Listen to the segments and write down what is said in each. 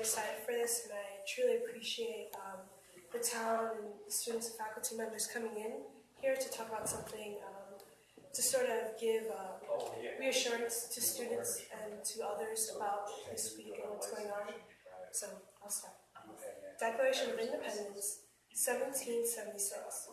excited for this, and I truly appreciate the town and the students and faculty members coming in here to talk about something to sort of give reassurance to students and to others about this week and what's going on. So I'll start. Declaration of Independence, 1776.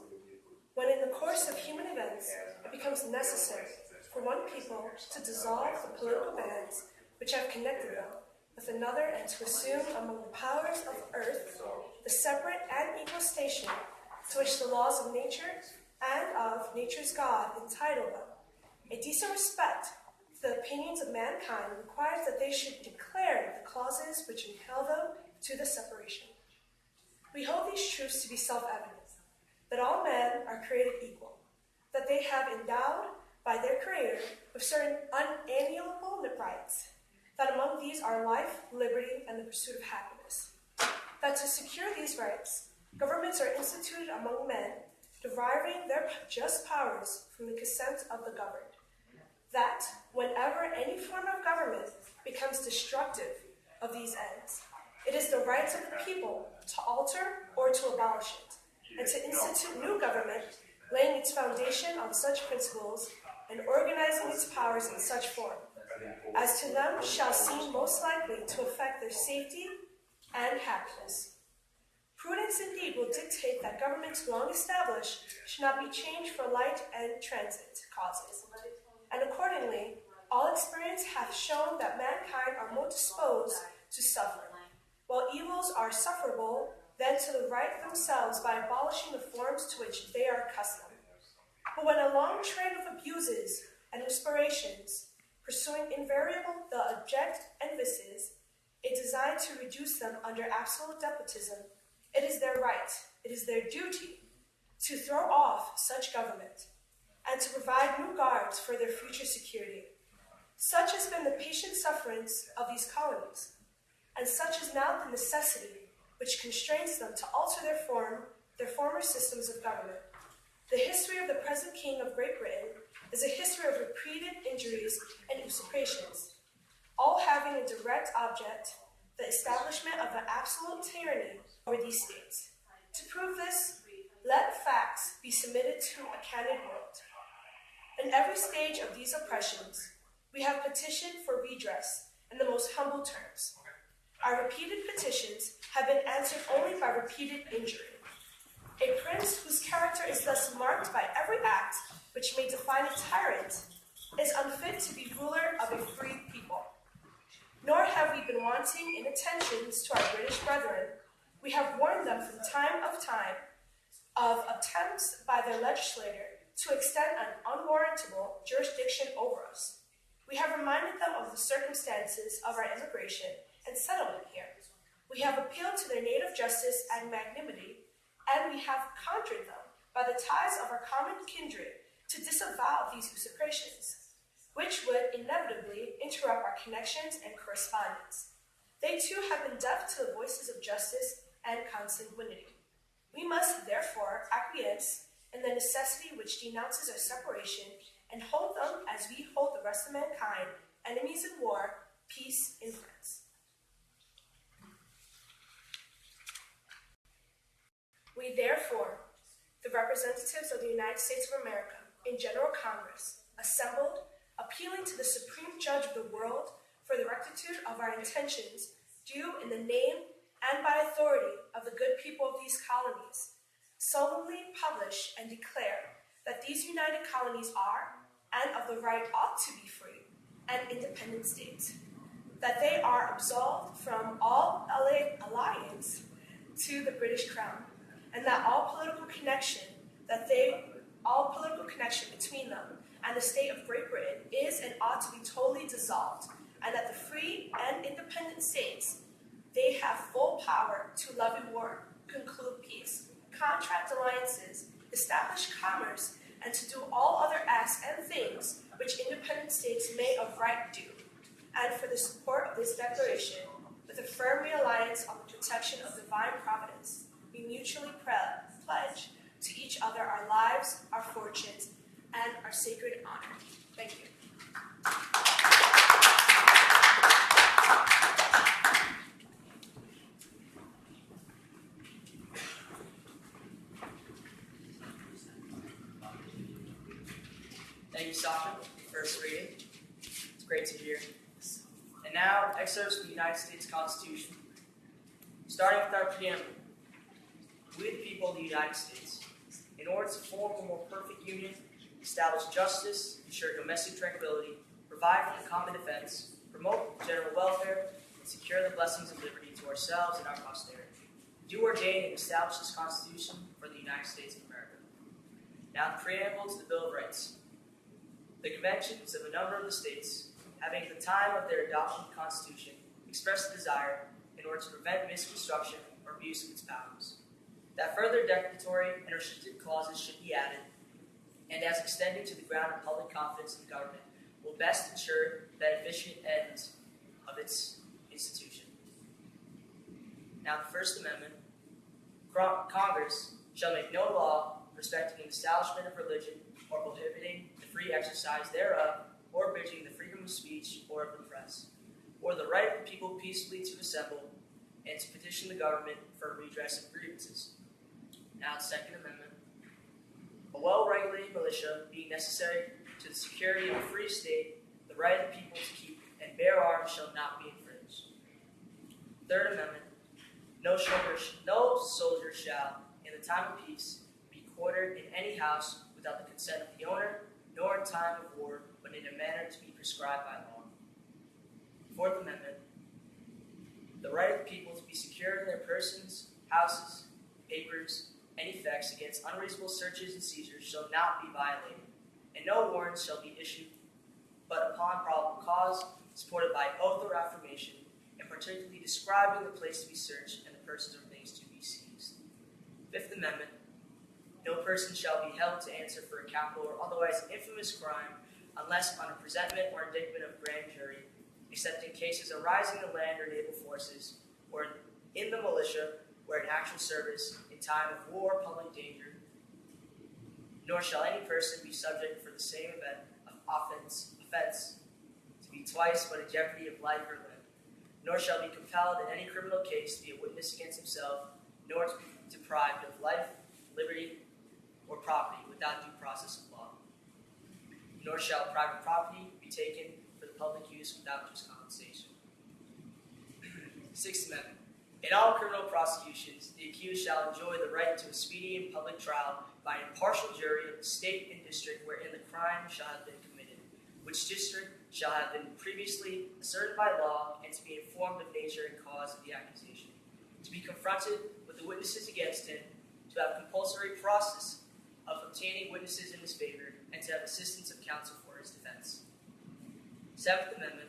When in the course of human events it becomes necessary for one people to dissolve the political bands which have connected them with another and to assume among the powers of earth the separate and equal station to which the laws of nature and of nature's God entitle them, a decent respect for the opinions of mankind requires that they should declare the clauses which entail them to the separation. We hold these truths to be self-evident, that all men are created equal, that they have endowed by their Creator with certain unalienable rights, that among these are life, liberty, and the pursuit of happiness, that to secure these rights, governments are instituted among men, deriving their just powers from the consent of the governed, that whenever any form of government becomes destructive of these ends, it is the right of the people to alter or to abolish it, and to institute new government, laying its foundation on such principles and organizing its powers in such form, as to them shall seem most likely to affect their safety and happiness. Prudence indeed will dictate that governments long established should not be changed for light and transit causes, and accordingly, all experience hath shown that mankind are more disposed to suffer, while evils are sufferable, than to the right themselves by abolishing the forms to which they are accustomed. But when a long train of abuses and inspirations, pursuing invariable the object and vices, is designed to reduce them under absolute despotism, it is their right, it is their duty, to throw off such government, and to provide new guards for their future security. Such has been the patient sufferance of these colonies, and such is now the necessity which constrains them to alter their former systems of government. The history of the present King of Great Britain is a history of repeated injuries and usurpations, all having a direct object, the establishment of an absolute tyranny over these states. To prove this, let facts be submitted to a candid world. In every stage of these oppressions, we have petitioned for redress in the most humble terms. Our repeated petitions have been answered only by repeated injury. A prince whose character is thus marked by every act which may define a tyrant is unfit to be ruler of a free people. Nor have we been wanting in attentions to our British brethren. We have warned them from time of attempts by their legislator to extend an unwarrantable jurisdiction over us. We have reminded them of the circumstances of our immigration and settlement here. We have appealed to their native justice and magnanimity, and we have conjured them by the ties of our common kindred to disavow these usurpations, which would inevitably interrupt our connections and correspondence. They too have been deaf to the voices of justice and consanguinity. We must therefore acquiesce in the necessity which denounces our separation and hold them as we hold the rest of mankind, enemies in war, peace in friends. We therefore, the representatives of the United States of America in General Congress, assembled, appealing to the Supreme Judge of the world for the rectitude of our intentions, do in the name and by authority of the good people of these colonies, solemnly publish and declare that these united colonies are, and of the right ought to be free, and independent states, that they are absolved from all alliance to the British Crown, and that all political connection between them and the state of Great Britain is and ought to be totally dissolved, and that the free and independent states, they have full power to levy war, conclude peace, contract alliances, establish commerce, and to do all other acts and things which independent states may of right do, and for the support of this declaration, with a firm reliance on the protection of divine providence, we mutually pledge to each other our lives, our fortunes, and our sacred honor. Thank you. Thank you, Sasha, for first reading. It's great to hear. And now, excerpts from the United States Constitution. Starting with our preamble. We, the people of the United States, in order to form a more perfect union, establish justice, ensure domestic tranquility, provide for the common defense, promote general welfare, and secure the blessings of liberty to ourselves and our posterity. Do ordain and establish this Constitution for the United States of America. Now, the preamble to the Bill of Rights. The conventions of a number of the states, having at the time of their adoption of the Constitution, expressed a desire in order to prevent misconstruction or abuse of its powers, that further declaratory and restrictive clauses should be added, and as extended to the ground of public confidence in the government, will best ensure that efficient ends of its institution. Now, the First Amendment. Congress shall make no law respecting the establishment of religion or prohibiting the free exercise thereof, or abridging the freedom of speech or of the press, or the right of the people peacefully to assemble and to petition the government for redress of grievances. Now, the Second Amendment. A well-regulated militia being necessary to the security of a free state, the right of the people to keep and bear arms shall not be infringed. Third Amendment. No soldier shall, in the time of peace, be quartered in any house without the consent of the owner, nor in time of war, but in a manner to be prescribed by law. Fourth Amendment. The right of the people to be secure in their persons, houses, papers, and effects against unreasonable searches and seizures shall not be violated, and no warrants shall be issued but upon probable cause, supported by oath or affirmation, and particularly describing the place to be searched and the persons or things to be seized. Fifth Amendment. No person shall be held to answer for a capital or otherwise infamous crime unless on a presentment or indictment of grand jury, except in cases arising in land or naval forces, or in the militia, or in actual service in time of war or public danger. Nor shall any person be subject for the same event of offense to be twice but in jeopardy of life or limb, nor shall be compelled in any criminal case to be a witness against himself, nor to be deprived of life, liberty, or property without due process of law. Nor shall private property be taken for the public use without just compensation. Sixth Amendment. In all criminal prosecutions, the accused shall enjoy the right to a speedy and public trial by an impartial jury of the state and district wherein the crime shall have been committed, which district shall have been previously ascertained by law, and to be informed of nature and cause of the accusation, to be confronted with the witnesses against him, to have compulsory process of obtaining witnesses in his favor, and to have assistance of counsel for his defense. Seventh Amendment.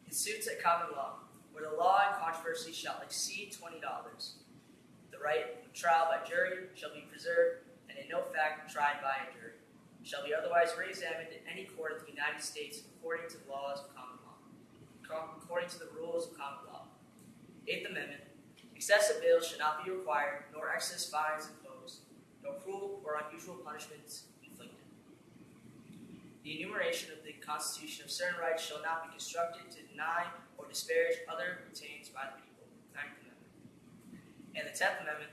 In suits at common law, where the law and controversy shall exceed $20, the right of trial by jury shall be preserved, and in no fact tried by a jury shall be otherwise re-examined in any court of the United States according to the laws of common law, according to the rules of common law. Eighth Amendment. Excessive bail should not be required, nor excess fines imposed, nor cruel or unusual punishments inflicted. The enumeration of the Constitution of certain rights shall not be constructed to deny or disparage other retained by the people. Ninth Amendment. And the 10th Amendment.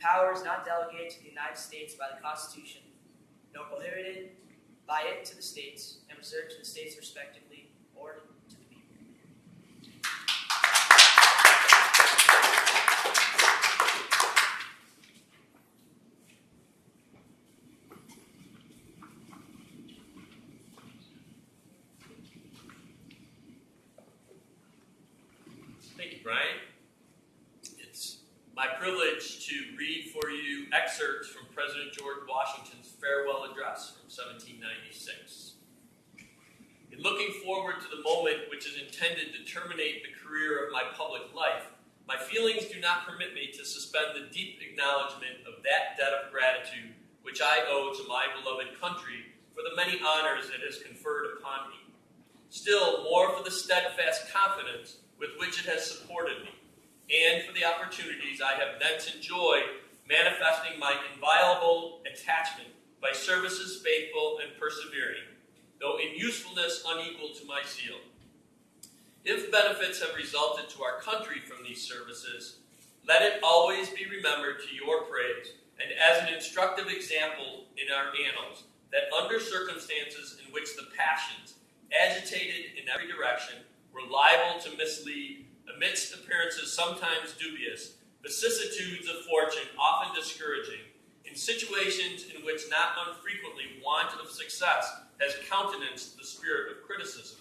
Power is not delegated to the United States by the Constitution, nor prohibited by it to the states, and reserved to the states respectively, or to the people. Thank you, Brian. It's my privilege to read for you excerpts from President George Washington's farewell address from 1796. In looking forward to the moment which is intended to terminate the career of my public life, my feelings do not permit me to suspend the deep acknowledgement of that debt of gratitude which I owe to my beloved country for the many honors it has conferred upon me. Still more for the steadfast confidence with which it has supported me, and for the opportunities I have thence enjoyed manifesting my inviolable attachment by services faithful and persevering, though in usefulness unequal to my zeal. If benefits have resulted to our country from these services, let it always be remembered to your praise, and as an instructive example in our annals, that under circumstances in which the passions, agitated in every direction, were liable to mislead, amidst appearances sometimes dubious, vicissitudes of fortune often discouraging, in situations in which not unfrequently want of success has countenanced the spirit of criticism,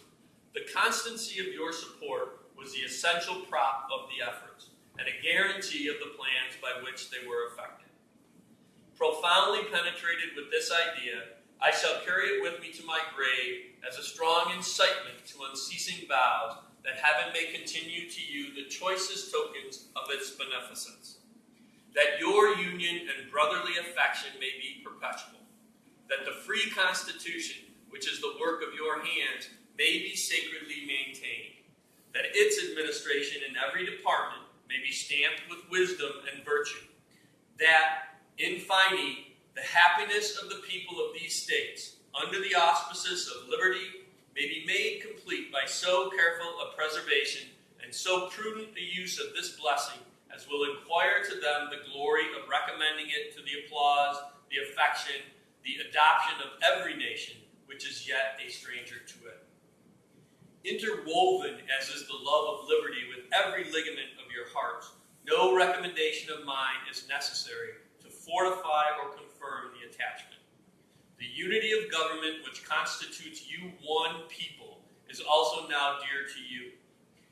the constancy of your support was the essential prop of the efforts, and a guarantee of the plans by which they were effected. Profoundly penetrated with this idea, I shall carry it with me to my grave as a strong incitement to unceasing vows that heaven may continue to you the choicest tokens of its beneficence, that your union and brotherly affection may be perpetual, that the free constitution, which is the work of your hands, may be sacredly maintained, that its administration in every department may be stamped with wisdom and virtue, that, in fine, the happiness of the people of these states, under the auspices of liberty, may be made complete by so careful a preservation and so prudent a use of this blessing as will acquire to them the glory of recommending it to the applause, the affection, the adoption of every nation which is yet a stranger to it. Interwoven as is the love of liberty with every ligament of your hearts, no recommendation of mine is necessary to fortify or confirm the attachment. The unity of government which constitutes you one people is also now dear to you.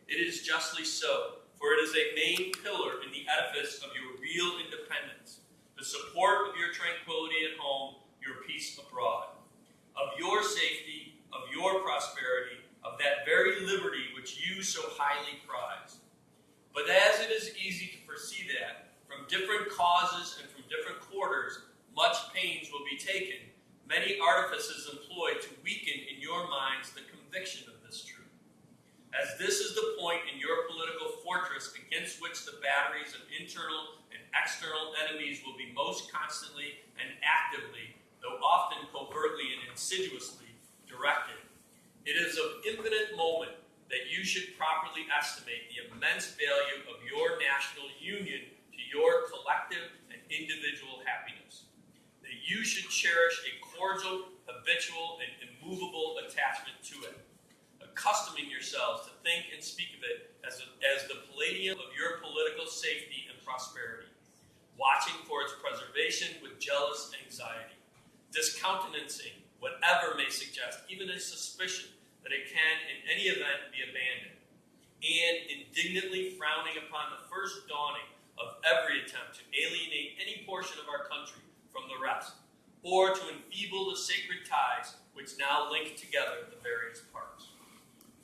It is justly so, for it is a main pillar in the edifice of your real independence, the support of your tranquility at home, your peace abroad, of your safety, of your prosperity, of that very liberty which you so highly prize. But as it is easy to foresee that, from different causes and from different quarters, much pains will be taken, many artifices employed to weaken in your minds the conviction of this truth. As this is the point in your political fortress against which the batteries of internal and external enemies will be most constantly and actively, though often covertly and insidiously, directed, it is of infinite moment that you should properly estimate the immense value of your national union to your collective and individual happiness. That you should cherish a cordial, habitual, and immovable attachment to it, accustoming yourselves to think and speak of it as the palladium of your political safety and prosperity, watching for its preservation with jealous anxiety, discountenancing whatever may suggest even a suspicion that it can in any event be abandoned, and indignantly frowning upon the first dawning of every attempt to alienate any portion of our country from the rest, or to enfeeble the sacred ties which now link together the various parts.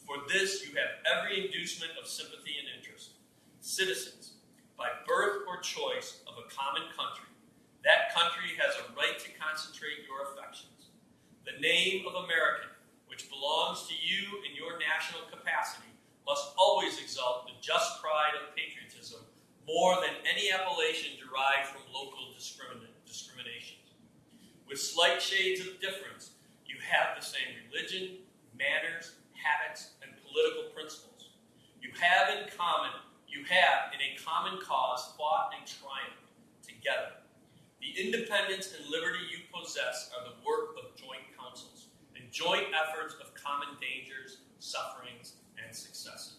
For this you have every inducement of sympathy and interest. Citizens, by birth or choice of a common country, that country has a right to concentrate your affections. The name of American, which belongs to you in your national capacity, must always exalt the just pride of patriotism more than any appellation derived from local discriminations. With slight shades of difference, you have the same religion, manners, habits, and political principles. You have in a common cause fought and triumphed together. The independence and liberty you possess are the work of joint councils and joint efforts of common dangers, sufferings, and successes.